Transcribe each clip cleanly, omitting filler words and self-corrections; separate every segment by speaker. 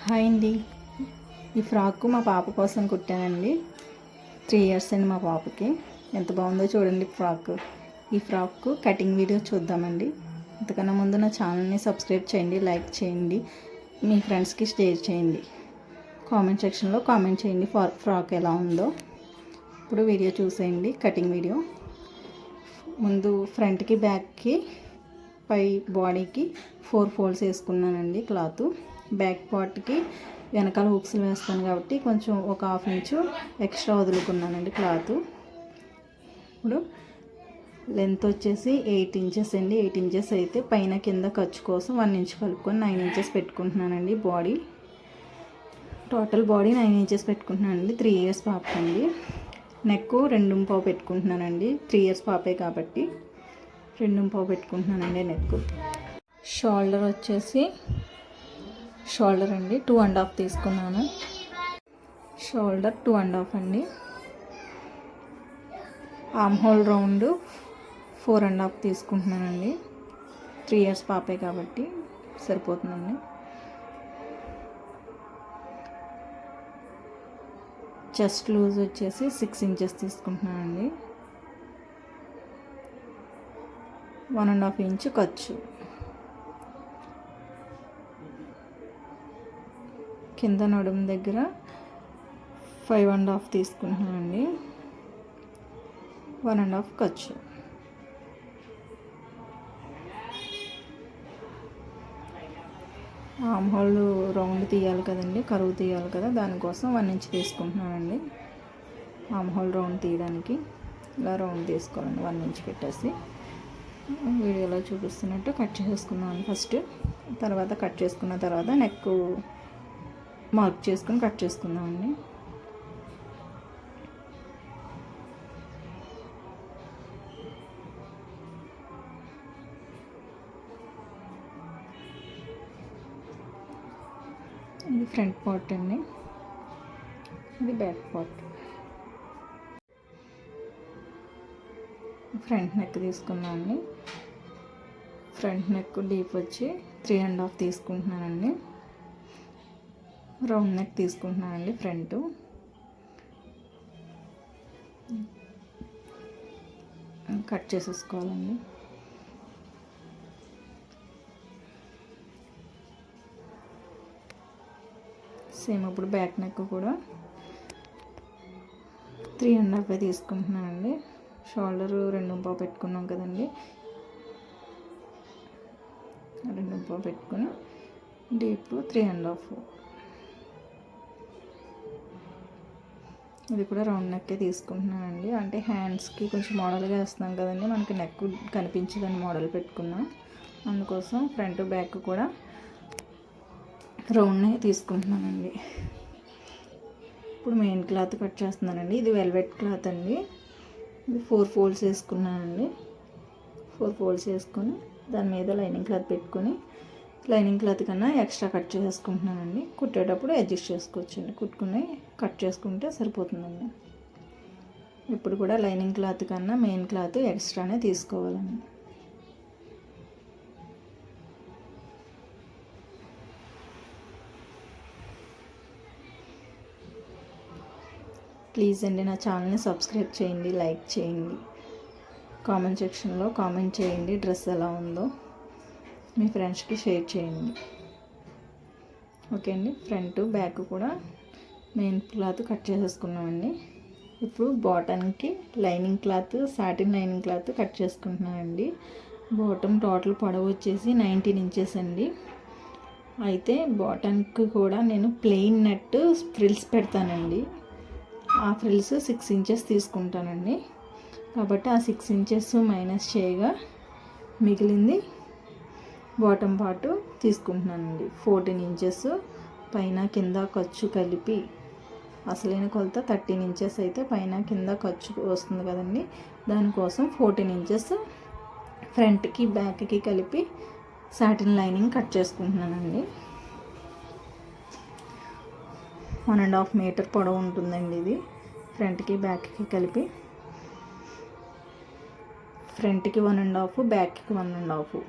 Speaker 1: Hi అండి. ఈ frock మా పాప కోసం కుట్టానండి. 3 ఇయర్స్ అండి మా పాపకి. ఎంత బాగుందో చూడండి ఫ్రాక్. ఈ ఫ్రాక్ కటింగ్ వీడియో చూద్దామండి. అంతకన్నా ముందు నా ఛానల్ని సబ్స్క్రైబ్ చేయండి, లైక్ చేయండి, మీ ఫ్రెండ్స్కి షేర్ చేయండి, కామెంట్ సెక్షన్లో కామెంట్ చేయండి ఫ్రాక్ ఎలా ఉందో. ఇప్పుడు వీడియో చూసేయండి, కటింగ్ వీడియో. ముందు ఫ్రంట్కి బ్యాక్కి పై బాడీకి 4 ఫోల్డ్స్ వేసుకున్నానండి క్లాత్. బ్యాక్ పార్ట్కి వెనకాల హుక్స్లు వేస్తాను కాబట్టి కొంచెం ఒక 1/2 ఇంచు ఎక్స్ట్రా వదులుకున్నానండి క్లాత్. ఇప్పుడు లెంత్ వచ్చేసి 8 ఇంచెస్ అండి. 8 ఇంచెస్ అయితే పైన కింద ఖర్చు కోసం 1 ఇంచ్ కలుపుకొని 9 ఇంచెస్ పెట్టుకుంటున్నానండి. బాడీ టోటల్ బాడీ 9 ఇంచెస్ పెట్టుకుంటున్నానండి. 3 ఇయర్స్ పాప అండి. నెక్ 2.5 పెట్టుకుంటున్నానండి. 3 ఇయర్స్ పాపే కాబట్టి 2.5 పెట్టుకుంటున్నానండి నెక్. షోల్డర్ వచ్చేసి షోల్డర్ అండి 2.5 తీసుకున్నాను. షోల్డర్ 2.5 అండి. ఆర్మ్ హోల్ రౌండ్ 4.5 తీసుకుంటున్నానండి. 3 ఇయర్స్ పాపే కాబట్టి సరిపోతుందండి. చెస్ట్ లూజ్ వచ్చేసి 6 ఇంచెస్ తీసుకుంటున్నానండి. 1.5 ఇంచు ఖర్చు. కింద నడుము దగ్గర 5.5 తీసుకుంటున్నానండి. 1.5 ఖర్చు. ఆర్మ్ హోల్ రౌండ్ తీయాలి కదండి, కరువు తీయాలి కదా, దానికోసం 1 ఇంచ్ తీసుకుంటున్నానండి. ఆర్మ్ హోల్ రౌండ్ తీయడానికి ఇలా రౌండ్ తీసుకోవాలండి. 1 ఇంచ్ పెట్టేసి వీడియోలో చూపిస్తున్నట్టు కట్ చేసుకున్నాను ఫస్ట్. తర్వాత కట్ చేసుకున్న తర్వాత నెక్ మార్క్ చేసుకుని కట్ చేసుకుందామండి. ఇది ఫ్రంట్ పార్ట్ అండి, ఇది బ్యాక్ పార్ట్. ఫ్రంట్ నెక్ తీసుకున్నామండి. ఫ్రంట్ నెక్ డీప్ వచ్చి 3.5 తీసుకుంటున్నానండి. రౌండ్ నెక్ తీసుకుంటున్నానండి ఫ్రంట్. కట్ చేసేసుకోవాలండి. సేమ్ ఇప్పుడు బ్యాక్ నెక్ కూడా 3.5 తీసుకుంటున్నానండి. షోల్డర్ 2.5 పెట్టుకున్నాం కదండి, 2.5 పెట్టుకుని డీప్ 3.5. ఇది కూడా రౌండ్ నెక్కే తీసుకుంటున్నానండి. అంటే హ్యాండ్స్కి కొంచెం మోడల్గా వేస్తున్నాం కదండి, మనకి నెక్ కనిపించదని మోడల్ పెట్టుకున్నాం. అందుకోసం ఫ్రంట్ బ్యాక్ కూడా రౌండ్ నెక్ తీసుకుంటున్నానండి. ఇప్పుడు మెయిన్ క్లాత్ కట్ చేస్తున్నానండి. ఇది వెల్వెట్ క్లాత్ అండి. ఇది 4 ఫోల్డ్స్ వేసుకున్నానండి. 4 ఫోల్డ్స్ వేసుకొని దాని మీద లైనింగ్ క్లాత్ పెట్టుకొని, లైనింగ్ క్లాత్ కన్నా ఎక్స్ట్రా కట్ చేసుకుంటున్నానండి. కుట్టేటప్పుడు అడ్జస్ట్ చేసుకోవచ్చండి, కుట్టుకుని కట్ చేసుకుంటే సరిపోతుందండి. ఇప్పుడు కూడా లైనింగ్ క్లాత్ కన్నా మెయిన్ క్లాత్ ఎక్స్ట్రానే తీసుకోవాలండి. ప్లీజ్ అండి, నా ఛానల్ని సబ్స్క్రైబ్ చేయండి, లైక్ చేయండి, కామెంట్ సెక్షన్లో కామెంట్ చేయండి డ్రెస్ ఎలా ఉందో, మీ ఫ్రెండ్స్కి షేర్ చేయండి. ఓకే అండి. ఫ్రంట్ బ్యాక్ కూడా మెయిన్ క్లాత్ కట్ చేసేసుకున్నామండి. ఇప్పుడు బాటమ్కి lining cloth, satin lining cloth cut చేసుకుంటున్నానండి. బాటమ్ టోటల్ పొడవు వచ్చేసి 19 ఇంచెస్ అండి. అయితే బాటమ్కి కూడా నేను ప్లెయిన్ నెట్ ఫ్రిల్స్ పెడతానండి. ఆ ఫ్రిల్స్ 6 ఇంచెస్ తీసుకుంటానండి. కాబట్టి ఆ 6 ఇంచెస్ మైనస్ చేయగా మిగిలింది బాటమ్ పార్ట్ తీసుకుంటున్నానండి. 14 ఇంచెస్ పైన కింద ఖర్చు కలిపి, అసలైన కొలత 13 ఇంచెస్ అయితే పైన కింద ఖర్చు వస్తుంది కదండి, దానికోసం 14 ఇంచెస్ ఫ్రంట్కి బ్యాక్కి కలిపి సాటిన్ లైనింగ్ కట్ చేసుకుంటున్నానండి. 1.5 మీటర్ పొడవు ఉంటుందండి ఇది. ఫ్రంట్కి బ్యాక్కి కలిపి ఫ్రంట్కి 1.5, బ్యాక్కి 1.5.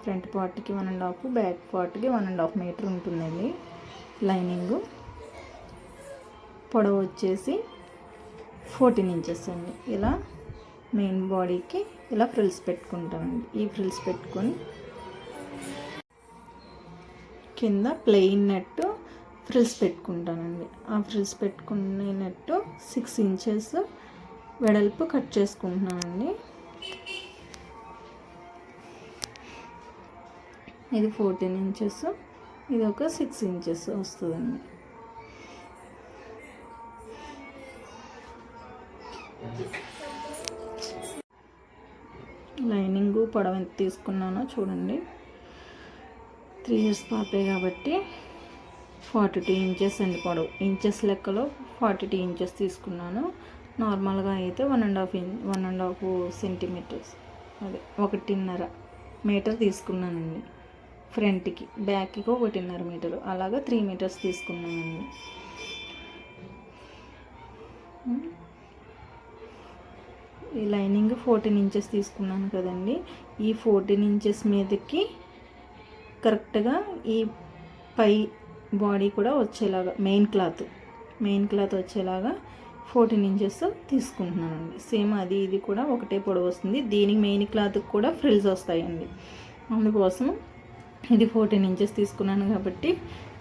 Speaker 1: ఫ్రంట్ పార్ట్కి 1.5, బ్యాక్ పార్ట్కి 1.5 మీటర్ ఉంటుందండి లైనింగు. పొడవు వచ్చేసి 14 ఇంచెస్ అండి. ఇలా మెయిన్ బాడీకి ఇలా ఫ్రిల్స్ పెట్టుకుంటామండి. ఈ ఫ్రిల్స్ పెట్టుకొని కింద ప్లెయిన్ నెట్ ఫ్రిల్స్ పెట్టుకుంటానండి. ఆ ఫ్రిల్స్ పెట్టుకునే నెట్ 6 ఇంచెస్ వెడల్పు కట్ చేసుకుంటున్నానండి. ఇది 14 ఇంచెస్, ఇది ఒక 6 ఇంచెస్ వస్తుందండి. లైనింగ్ పొడవు ఎంత తీసుకున్నానో చూడండి. 3 ఇయర్స్ పాపే కాబట్టి 42 ఇంచెస్ అండి పొడవు. ఇంచెస్ లెక్కలో 42 ఇంచెస్ తీసుకున్నాను. నార్మల్గా అయితే 1.5 సెంటీమీటర్స్, అదే 1.5 మీటర్ తీసుకున్నానండి. ఫ్రంట్కి, బ్యాక్కి 1.5 మీటరు, అలాగా 3 మీటర్స్ తీసుకున్నానండి. ఈ లైనింగ్ 14 ఇంచెస్ తీసుకున్నాను కదండి. ఈ 14 ఇంచెస్ మీదకి కరెక్ట్గా ఈ పై బాడీ కూడా వచ్చేలాగా మెయిన్ క్లాత్ వచ్చేలాగా 14 ఇంచెస్ తీసుకుంటున్నానండి. సేమ్ అది ఇది కూడా ఒకటే పొడవు వస్తుంది. దీనికి మెయిన్ క్లాత్కి కూడా ఫ్రిల్స్ వస్తాయండి. అందుకోసం ఇది 14 ఇంచెస్ తీసుకున్నాను కాబట్టి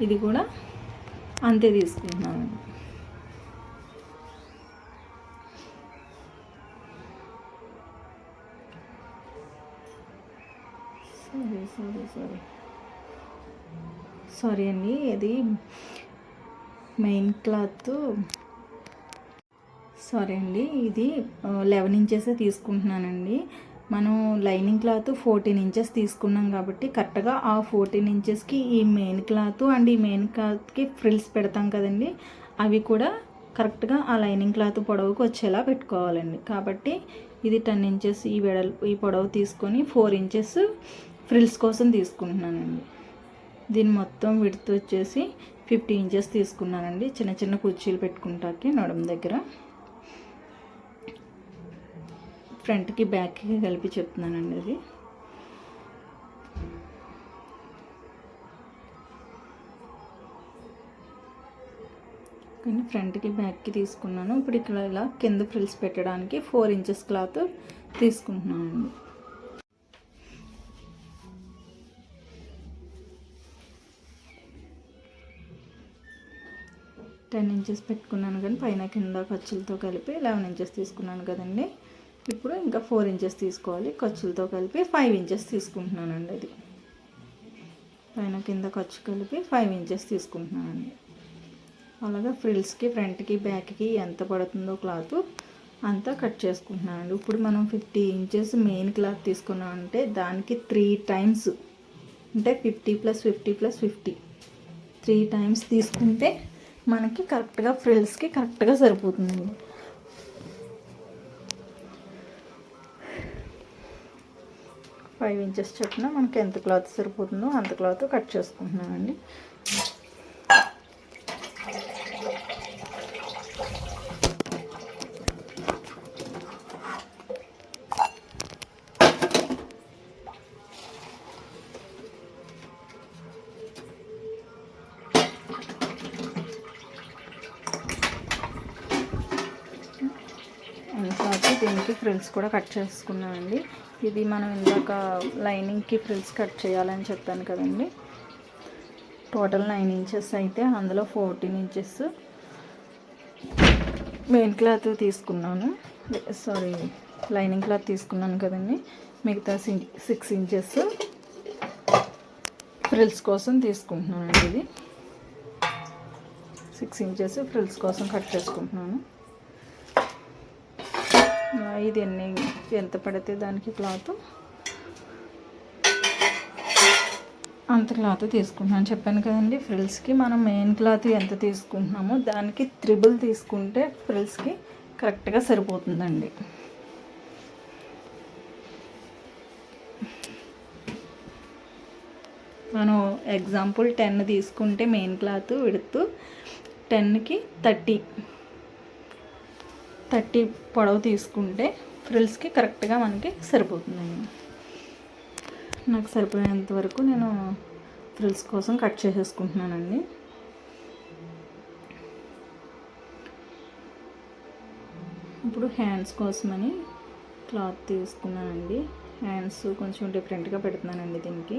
Speaker 1: ఇది కూడా అంతే తీసుకుంటున్నానండి. సారీ అండి, ఇది మెయిన్ క్లాత్, సారీ అండి, ఇది 11 ఇంచెస్ తీసుకుంటున్నానండి. మనం లైనింగ్ క్లాత్ 14 ఇంచెస్ తీసుకున్నాం కాబట్టి కరెక్ట్గా ఆ 14 ఇంచెస్కి ఈ మెయిన్ క్లాత్ అండ్ ఈ మెయిన్ క్లాత్కి ఫ్రిల్స్ పెడతాం కదండి, అవి కూడా కరెక్ట్గా ఆ లైనింగ్ క్లాత్ పొడవుకు వచ్చేలా పెట్టుకోవాలండి. కాబట్టి ఇది 10 ఇంచెస్ ఈ పొడవు తీసుకొని 4 ఇంచెస్ ఫ్రిల్స్ కోసం తీసుకుంటున్నానండి. దీని మొత్తం విడ్త్ వచ్చేసి 50 ఇంచెస్ తీసుకున్నానండి. చిన్న చిన్న కుర్చీలు పెట్టుకుంటాకి నడుము దగ్గర. ఫ్రంట్కి బ్యాక్కి కలిపి చెప్తున్నానండి అది. కానీ ఫ్రంట్కి బ్యాక్కి తీసుకున్నాను. ఇప్పుడు ఇక్కడ ఇలా కింద ఫ్రిల్స్ పెట్టడానికి 4 ఇంచెస్ క్లాత్ తీసుకుంటున్నానండి. టెన్ ఇంచెస్ పెట్టుకున్నాను కానీ పైన కింద ఖర్చులతో కలిపి 11 ఇంచెస్ తీసుకున్నాను కదండి. ఇప్పుడు ఇంకా 4 ఇంచెస్ తీసుకోవాలి. ఖర్చులతో కలిపి 5 ఇంచెస్ తీసుకుంటున్నానండి. అది పైన కింద ఖర్చు కలిపి 5 ఇంచెస్ తీసుకుంటున్నానండి. అలాగా ఫ్రిల్స్కి ఫ్రంట్కి బ్యాక్కి ఎంత పడుతుందో క్లాత్ అంతా కట్ చేసుకుంటున్నానండి. ఇప్పుడు మనం 50 ఇంచెస్ మెయిన్ క్లాత్ తీసుకున్నామంటే దానికి 3 టైమ్స్, అంటే 50 + 50 + 50 3 టైమ్స్ తీసుకుంటే మనకి కరెక్ట్గా ఫ్రిల్స్కి కరెక్ట్గా సరిపోతుందండి. ఫైవ్ ఇంచెస్ చొప్పున మనకి ఎంత క్లాత్ సరిపోతుందో అంత క్లాత్ కట్ చేసుకుంటున్నానండి. దీనికి ఫ్రిల్స్ కూడా కట్ చేసుకున్నానండి. ఇది మనం ఇందాక లైనింగ్కి ఫ్రిల్స్ కట్ చేయాలని చెప్పాను కదండి. టోటల్ 9 ఇంచెస్ అయితే అందులో 14 ఇంచెస్ మెయిన్ క్లాత్ తీసుకున్నాను, సారీ లైనింగ్ క్లాత్ తీసుకున్నాను కదండి. మిగతా 6 ఇంచెస్ ఫ్రిల్స్ కోసం తీసుకుంటున్నానండి. ఇది 6 ఇంచెస్ ఫ్రిల్స్ కోసం కట్ చేసుకుంటున్నాను. ఇది ఎంత పడితే దానికి క్లాత్ అంత క్లాత్ తీసుకుంటున్నాను చెప్పాను కదండి. ఫ్రిల్స్కి మనం మెయిన్ క్లాత్ ఎంత తీసుకుంటున్నామో దానికి 3 తీసుకుంటే ఫ్రిల్స్కి కరెక్ట్గా సరిపోతుందండి. మనం ఎగ్జాంపుల్ 10 తీసుకుంటే మెయిన్ క్లాత్ విడ్త్ 10కి 30 పొడవు తీసుకుంటే ఫ్రిల్స్కి కరెక్ట్గా మనకి సరిపోతుందండి. నాకు సరిపోయేంత వరకు నేను ఫ్రిల్స్ కోసం కట్ చేసేసుకుంటున్నానండి. ఇప్పుడు హ్యాండ్స్ కోసమని క్లాత్ తీసుకున్నానండి. హ్యాండ్స్ కొంచెం డిఫరెంట్గా పెడుతున్నానండి దీనికి.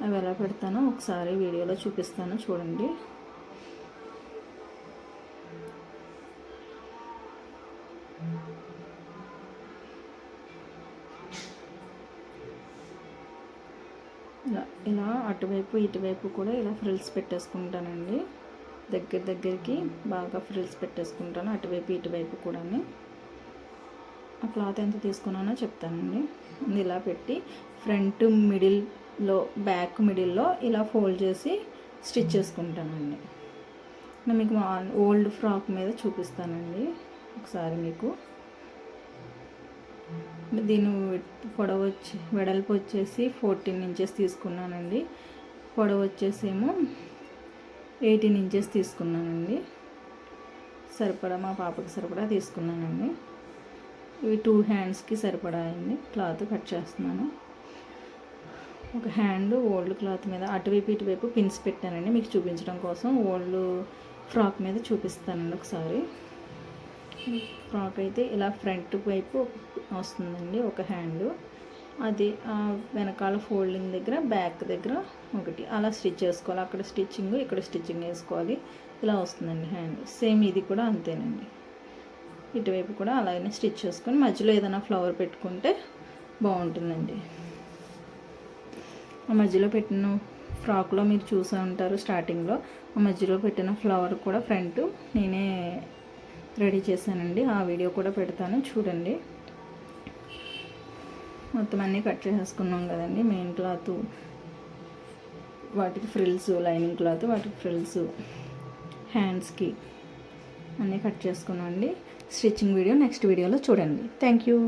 Speaker 1: అవి ఎలా పెడతానో ఒకసారి వీడియోలో చూపిస్తాను చూడండి. ఇలా అటువైపు ఇటువైపు కూడా ఇలా ఫ్రిల్స్ పెట్టేసుకుంటానండి. దగ్గరికి బాగా ఫ్రిల్స్ పెట్టేసుకుంటాను అటువైపు ఇటువైపు కూడా. ఆ క్లాత్ ఎంత తీసుకున్నానో చెప్తానండి. ఇలా పెట్టి ఫ్రంట్ మిడిల్లో బ్యాక్ మిడిల్లో ఇలా ఫోల్డ్ చేసి స్టిచ్ చేసుకుంటానండి. నేను మీకు ఓల్డ్ ఫ్రాక్ మీద చూపిస్తానండి ఒకసారి మీకు. దీని వెడల్పు వచ్చేసి 14 ఇంచెస్ తీసుకున్నానండి. పొడవు వచ్చేసేమో 18 ఇంచెస్ తీసుకున్నానండి. సరిపడా మా పాపకి సరిపడా తీసుకున్నానండి. ఇవి 2 హ్యాండ్స్కి సరిపడా అయింది. క్లాత్ కట్ చేస్తున్నాను. ఒక హ్యాండ్ ఓల్డ్ క్లాత్ మీద అటువైపు ఇటువైపు పిన్స్ పెట్టానండి మీకు చూపించడం కోసం. ఓల్డ్ ఫ్రాక్ మీద చూపిస్తానండి ఒకసారి. ఫ్రాక్ అయితే ఇలా ఫ్రంట్ వైపు వస్తుందండి ఒక హ్యాండ్. అది వెనకాల ఫోల్డింగ్ దగ్గర బ్యాక్ దగ్గర ఒకటి అలా స్టిచ్ చేసుకోవాలి. అక్కడ స్టిచ్చింగ్ ఇక్కడ స్టిచ్చింగ్ వేసుకోవాలి. ఇలా వస్తుందండి హ్యాండ్. సేమ్ ఇది కూడా అంతేనండి. ఇటువైపు కూడా అలాగే స్టిచ్ చేసుకొని మధ్యలో ఏదైనా ఫ్లవర్ పెట్టుకుంటే బాగుంటుందండి. ఆ మధ్యలో పెట్టిన ఫ్రాక్లో మీరు చూసే ఉంటారు స్టార్టింగ్లో. ఆ మధ్యలో పెట్టిన ఫ్లవర్ కూడా ఫ్రంట్ నేనే రెడీ చేశానండి. ఆ వీడియో కూడా పెడతాను చూడండి. మొత్తం అన్నీ కట్ చేసేసుకున్నాం కదండి. మెయిన్ క్లాత్ వాటికి ఫ్రిల్స్, లైనింగ్ క్లాత్ వాటికి ఫ్రిల్స్, హ్యాండ్స్కి అన్నీ కట్ చేసుకున్నాం అండి. స్టిచ్చింగ్ వీడియో నెక్స్ట్ వీడియోలో చూడండి. Thank you.